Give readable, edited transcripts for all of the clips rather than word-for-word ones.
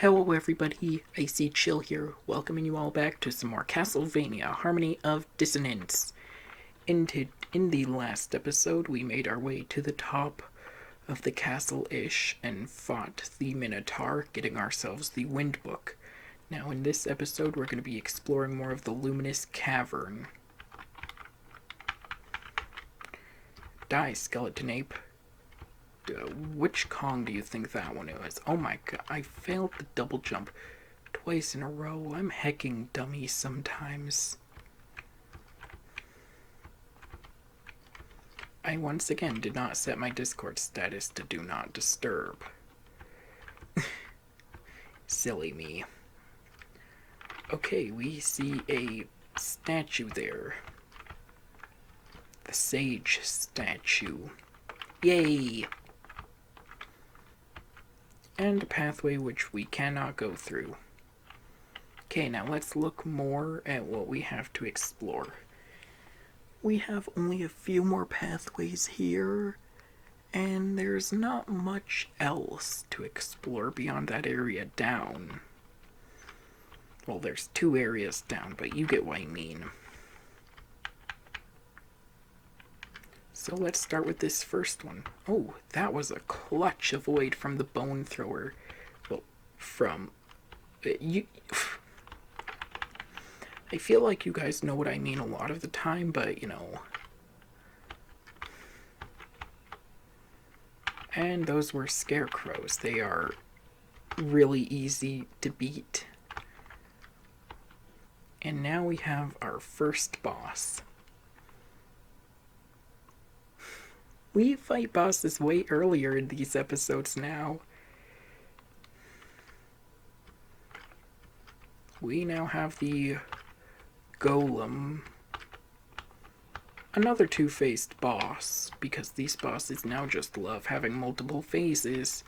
Hello everybody, Icy Chill here, welcoming you all back to some more Castlevania, Harmony of Dissonance. In the last episode, we made our way to the top of the castle-ish and fought the Minotaur, getting ourselves the Wind Book. Now in this episode, we're going to be exploring more of the Luminous Cavern. Die, Skeleton Ape. Which Kong do you think that one is? Oh my god, I failed the double jump twice in a row. I'm hecking dummy sometimes. I once again did not set my Discord status to Do Not Disturb. Silly me. Okay, we see a statue there. The Sage statue. Yay! And a pathway which we cannot go through. Okay, now let's look more at what we have to explore. We have only a few more pathways here, and there's not much else to explore beyond that area down. Well, there's two areas down, but you get what I mean. So let's start with this first one. Oh, that was a clutch avoid from the bone thrower. Well, from... you. I feel like you guys know what I mean a lot of the time, but, you know. And those were scarecrows. They are really easy to beat. And now we have our first boss. We fight bosses way earlier in these episodes now. We now have the Golem. Another two-faced boss, because these bosses now just love having multiple phases.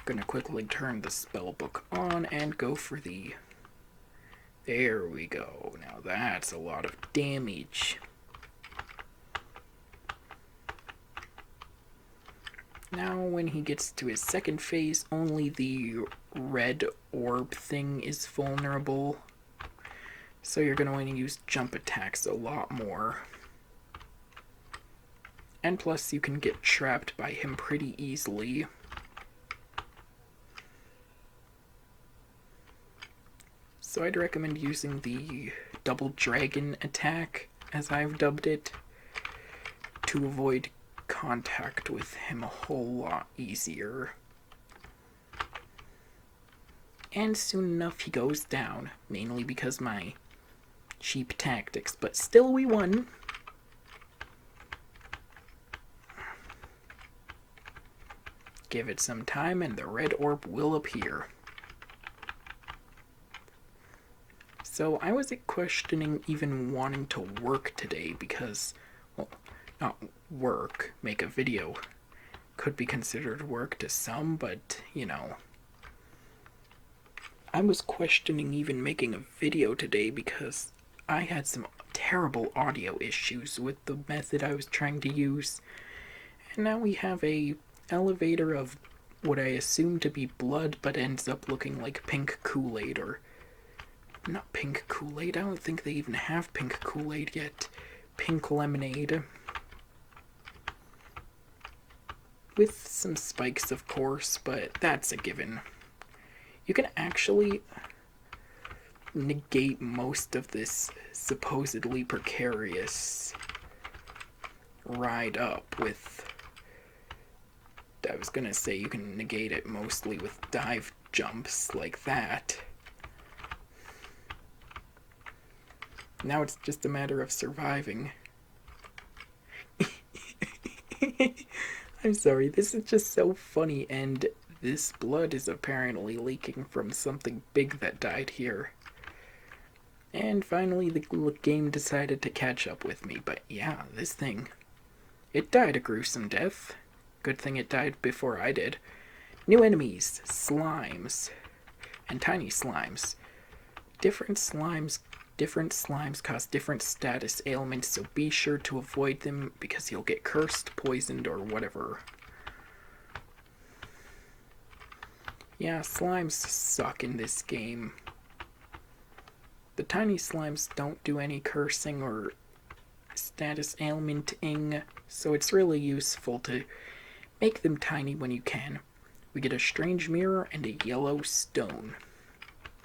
Gonna quickly turn the spellbook on and go for the... There we go. Now that's a lot of damage. Now, when he gets to his second phase, only the red orb thing is vulnerable. So you're going to want to use jump attacks a lot more. And plus, you can get trapped by him pretty easily. So I'd recommend using the double dragon attack, as I've dubbed it, to avoid contact with him a whole lot easier. And soon enough he goes down, mainly because my cheap tactics, but still we won. Give it some time and the red orb will appear. So I was questioning even wanting to work today because, well, not work, make a video. Could be considered work to some, but, you know. I was questioning even making a video today because I had some terrible audio issues with the method I was trying to use. And now we have a elevator of what I assume to be blood, but ends up looking like pink Kool-Aid, or... Not pink Kool-Aid, I don't think they even have pink Kool-Aid yet. Pink lemonade. With some spikes, of course, but that's a given. You can actually negate most of this supposedly precarious ride up with... I was gonna say you can negate it mostly with dive jumps like that. Now it's just a matter of surviving. I'm sorry, this is just so funny, and this blood is apparently leaking from something big that died here. And finally the game decided to catch up with me, but yeah, this thing, it died a gruesome death. Good thing it died before I did. New enemies, slimes, and tiny slimes. Different slimes cause different status ailments, so be sure to avoid them because you'll get cursed, poisoned, or whatever. Yeah, slimes suck in this game. The tiny slimes don't do any cursing or status ailmenting, so it's really useful to make them tiny when you can. We get a strange mirror and a yellow stone.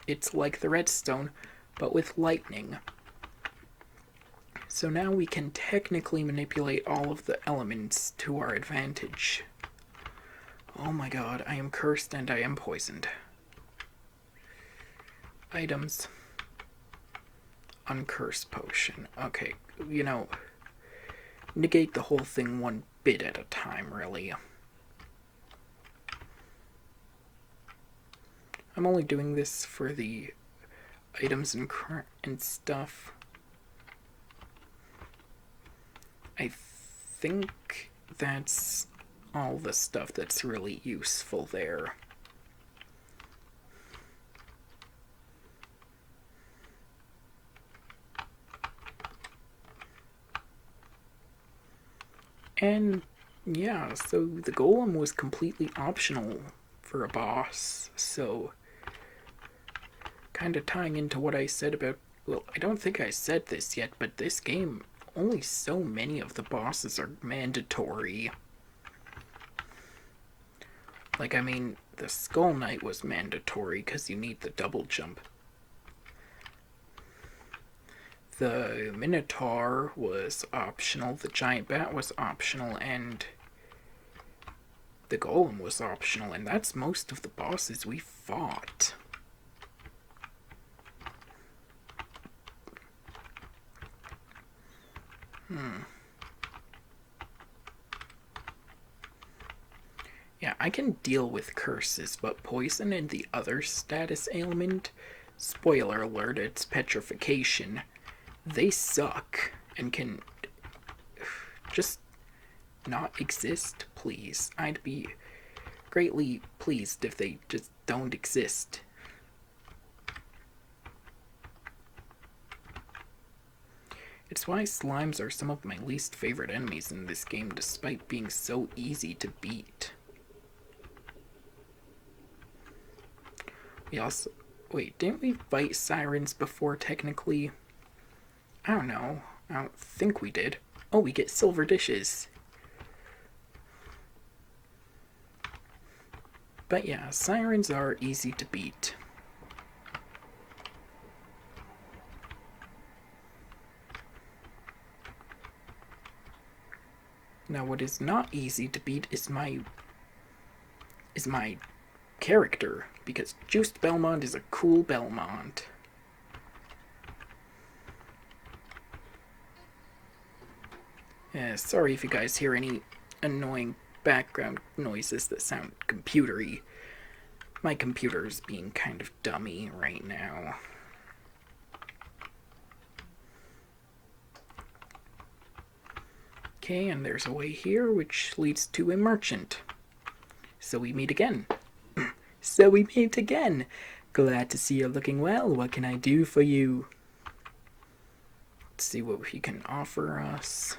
It's like the redstone, but with lightning. So now we can technically manipulate all of the elements to our advantage. Oh my god, I am cursed and I am poisoned. Items. Uncurse potion. Okay, negate the whole thing one bit at a time, really. I'm only doing this for the items and stuff. I think that's all the stuff that's really useful there. And yeah, so the golem was completely optional for a boss, so kind of tying into what I said about, well, I don't think I said this yet, but this game, only so many of the bosses are mandatory. Like, I mean, the Skull Knight was mandatory because you need the double jump. The Minotaur was optional, the Giant Bat was optional, and the Golem was optional, and that's most of the bosses we fought. Yeah, I can deal with curses, but poison and the other status ailment, spoiler alert, it's petrification, they suck and can just not exist, please. I'd be greatly pleased if they just don't exist. It's why slimes are some of my least favorite enemies in this game, despite being so easy to beat. We also... Wait, didn't we fight sirens before, technically? I don't know. I don't think we did. Oh, we get silver dishes. But yeah, sirens are easy to beat. Now, what is not easy to beat is my character, because Juiced Belmont is a cool Belmont. Sorry if you guys hear any annoying background noises that sound computery. My computer's being kind of dummy right now. Okay, and there's a way here which leads to a merchant. So we meet again. So we meet again. Glad to see you're looking well. What can I do for you? Let's see what he can offer us.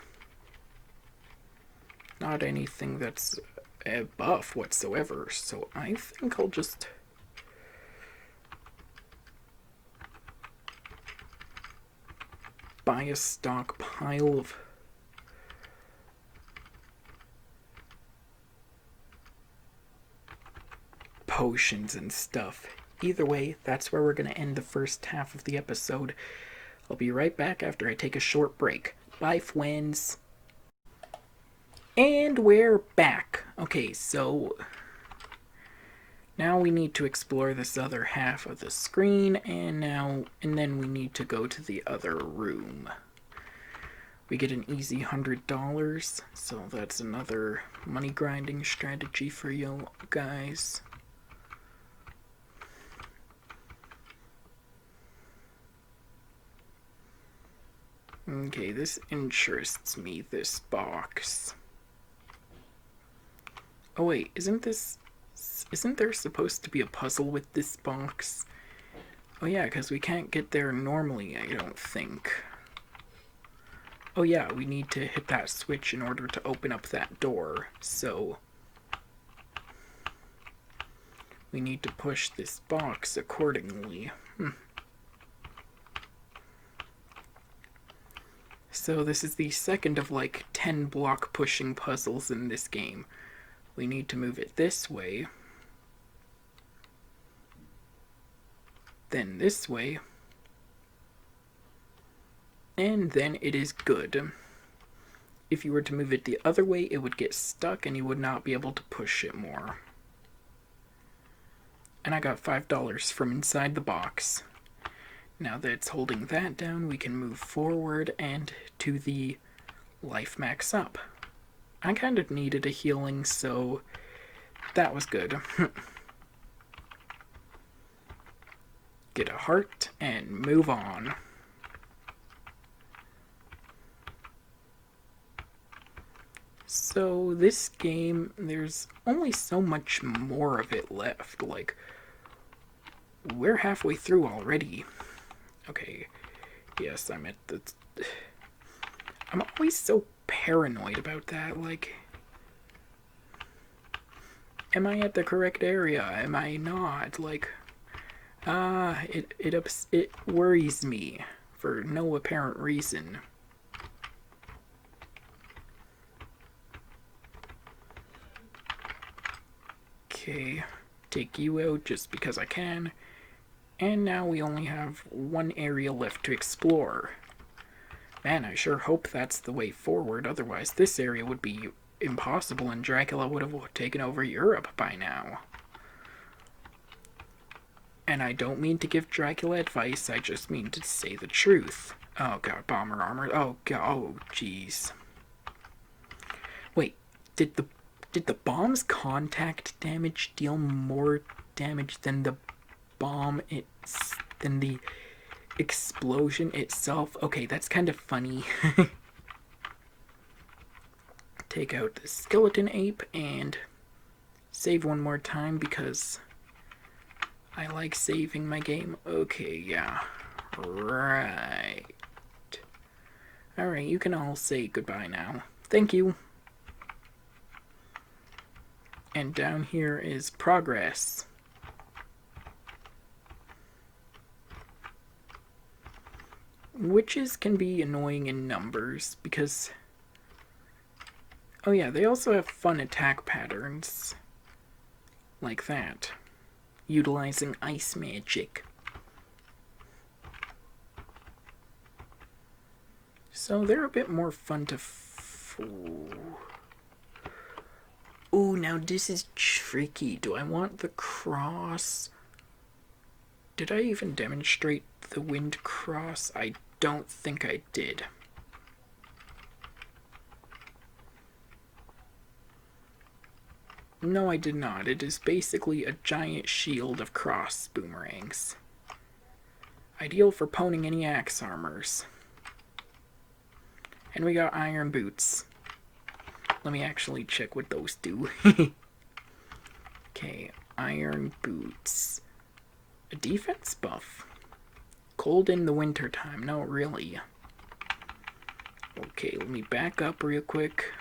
Not anything that's a buff whatsoever, so I think I'll just... buy a stockpile of... potions and stuff. Either way, that's where we're going to end the first half of the episode. I'll be right back after I take a short break. Bye, fwens. And we're back. Okay, so now we need to explore this other half of the screen, and then we need to go to the other room. We get an easy $100, so that's another money grinding strategy for you guys. Okay, this interests me, this box. Oh wait, isn't there supposed to be a puzzle with this box? Oh yeah, because we can't get there normally, I don't think. Oh yeah, we need to hit that switch in order to open up that door, so... we need to push this box accordingly. So this is the second of like 10 block pushing puzzles in this game. We need to move it this way, then this way, and then it is good. If you were to move it the other way, it would get stuck and you would not be able to push it more. And I got $5 from inside the box. Now that it's holding that down, we can move forward and to the life max up. I kind of needed a healing, so that was good. Get a heart and move on. So this game, there's only so much more of it left. Like, we're halfway through already. Okay, yes, I'm always so paranoid about that. Like, am I at the correct area? Am I not? Like, it worries me for no apparent reason. Okay, take you out just because I can. And now we only have one area left to explore. Man, I sure hope that's the way forward, otherwise this area would be impossible and Dracula would have taken over Europe by now. And I don't mean to give Dracula advice, I just mean to say the truth. Oh god, bomber armor. Oh god, oh jeez. Wait, did the bomb's contact damage deal more damage than the than the explosion itself? Okay, that's kind of funny. Take out the skeleton ape and save one more time because I like saving my game. Okay, yeah. Right. Alright, you can all say goodbye now. Thank you. And down here is progress. Witches can be annoying in numbers because... Oh yeah, they also have fun attack patterns. Like that. Utilizing ice magic. So they're a bit more fun to... Ooh, now this is tricky. Do I want the cross? Did I even demonstrate the wind cross? I don't think I did. No, I did not. It is basically a giant shield of cross boomerangs. Ideal for poning any axe armors. And we got iron boots. Let me actually check what those do. Okay, iron boots. A defense buff. Cold in the winter time. No, really. Okay, let me back up real quick.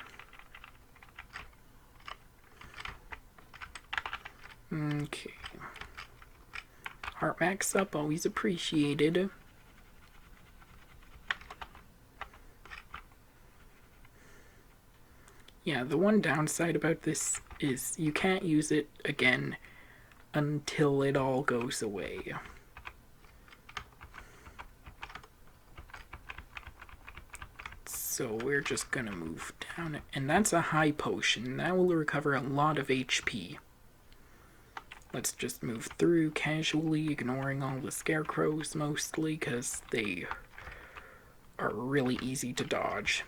Okay. Heart max up, always appreciated. Yeah, the one downside about this is you can't use it again until it all goes away. So we're just gonna move down, and that's a high potion. That will recover a lot of HP. Let's just move through casually, ignoring all the scarecrows mostly, because they are really easy to dodge.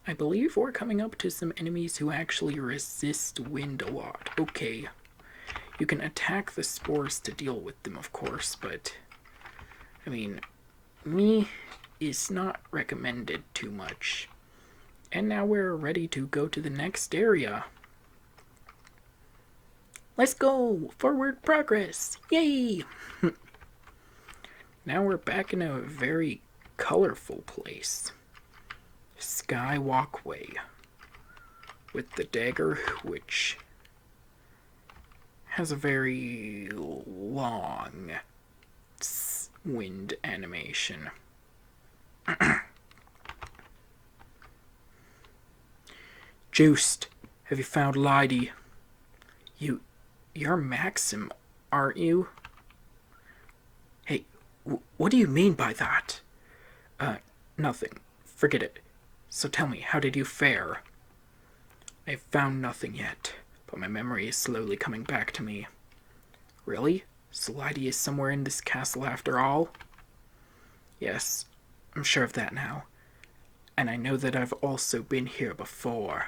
I believe we're coming up to some enemies who actually resist wind a lot. Okay, you can attack the spores to deal with them, of course, but, I mean, me is not recommended too much. And now we're ready to go to the next area. Let's go! Forward progress! Yay! Now we're back in a very colorful place. Sky walkway. with the dagger, which has a very long wind animation. Juiced, have you found Lydie? You're Maxim, aren't you? Hey, what do you mean by that? Nothing. Forget it. So tell me, how did you fare? I've found nothing yet, but my memory is slowly coming back to me. Really? So Lydie is somewhere in this castle after all? Yes, I'm sure of that now. And I know that I've also been here before.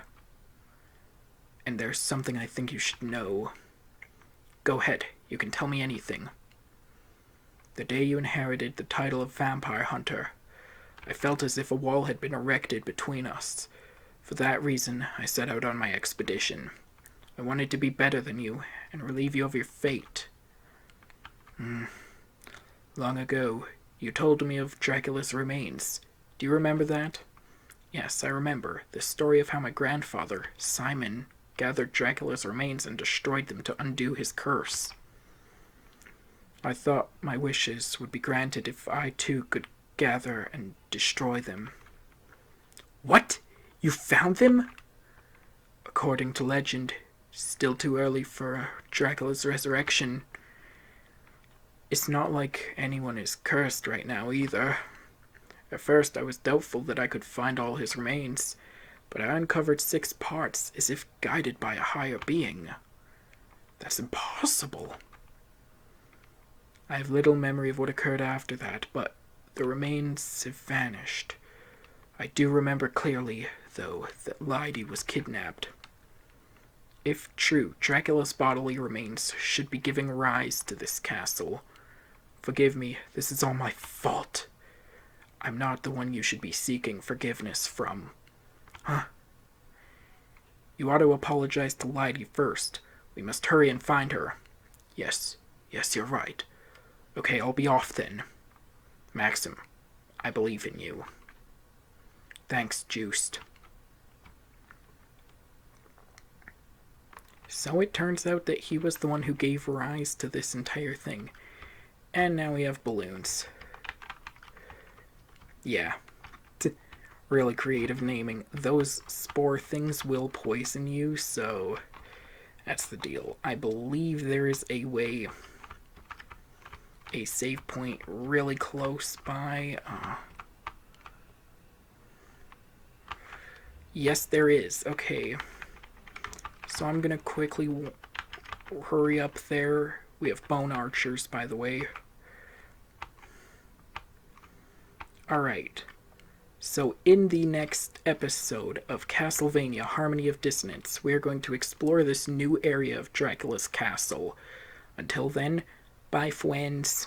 And there's something I think you should know. Go ahead, you can tell me anything. The day you inherited the title of Vampire Hunter, I felt as if a wall had been erected between us. For that reason, I set out on my expedition. I wanted to be better than you, and relieve you of your fate. Long ago, you told me of Dracula's remains. Do you remember that? Yes, I remember. The story of how my grandfather, Simon, gathered Dracula's remains and destroyed them to undo his curse. I thought my wishes would be granted if I too could gather and destroy them. What? You found them? According to legend, still too early for Dracula's resurrection. It's not like anyone is cursed right now either. At first I was doubtful that I could find all his remains, but I uncovered 6 parts as if guided by a higher being. That's impossible. I have little memory of what occurred after that, but the remains have vanished. I do remember clearly, though, that Lydie was kidnapped. If true, Dracula's bodily remains should be giving rise to this castle. Forgive me, this is all my fault. I'm not the one you should be seeking forgiveness from. Huh? You ought to apologize to Lydie first. We must hurry and find her. Yes, you're right. Okay, I'll be off then. Maxim, I believe in you. Thanks, Juiced. So it turns out that he was the one who gave rise to this entire thing. And now we have balloons. Yeah. Really creative naming. Those spore things will poison you, so that's the deal. I believe there is a way, a save point really close by. Yes, there is. Okay. So I'm gonna quickly hurry up there. We have bone archers, by the way. Alright. So in the next episode of Castlevania Harmony of Dissonance, we're going to explore this new area of Dracula's castle. Until then, bye fwens.